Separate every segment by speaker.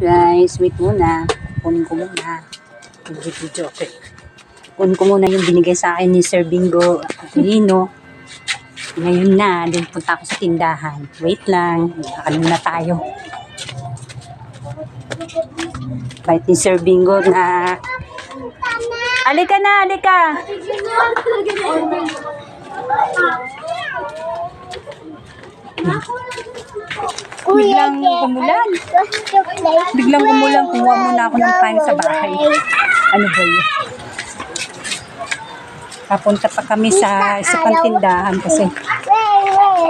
Speaker 1: Guys, wait muna. Kunin ko muna. Video, okay. Kunin ko muna yung binigay sa akin ni Sir Bingo Aquilino. Ngayon na, din punta ako sa tindahan. Wait lang, ano na tayo. Bait ni Sir Bingo na... Alika na, alika! Biglang kumulan. Biglang kumulan. Kumuha muna ako ng kain sa bahay. Ano ba yun? Papunta pa kami sa isa pang tindahan kasi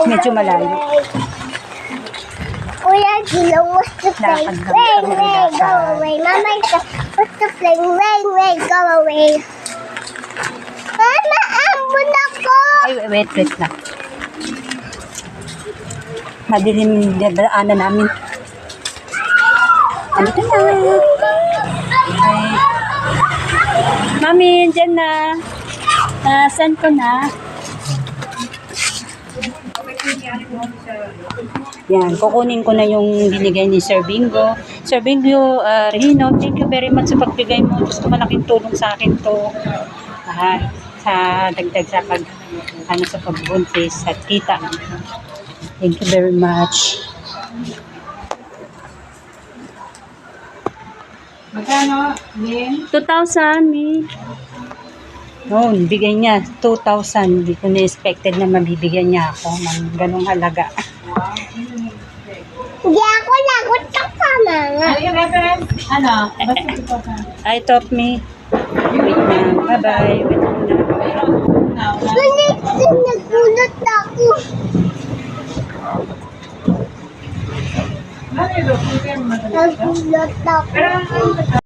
Speaker 1: medyo malayo.
Speaker 2: Kuya, Gino wants to play. Rain, rain, go away. Mama wants to play. Rain, rain, go away. Mama, ambon ako.
Speaker 1: Ay, wait lang. Madilim na daanan namin. Andito na. Ay. Mami, dyan na. Saan ko na? Yan, kukunin ko na yung binigay ni Sir Bingo. Sir Bingo, Rino, thank you very much sa pagbigay mo. Gusto malaking tulong sa akin to. Sa dagdag sa sa pagbuntis at kita. Thank you very much.
Speaker 3: Magkano, Lynn?
Speaker 1: 2,000, mi. No, bigay niya 2,000. Hindi ko na-expected na mabibigyan niya ako ng ganong halaga.
Speaker 2: Hindi ako lagot ka pa, mga.
Speaker 3: Ano yung reference? Ano? Basta ito ka.
Speaker 1: I thought me. Wait na. Bye-bye. Wait na.
Speaker 2: Nagulat ako.
Speaker 3: Ano yung
Speaker 2: Nagulat ako.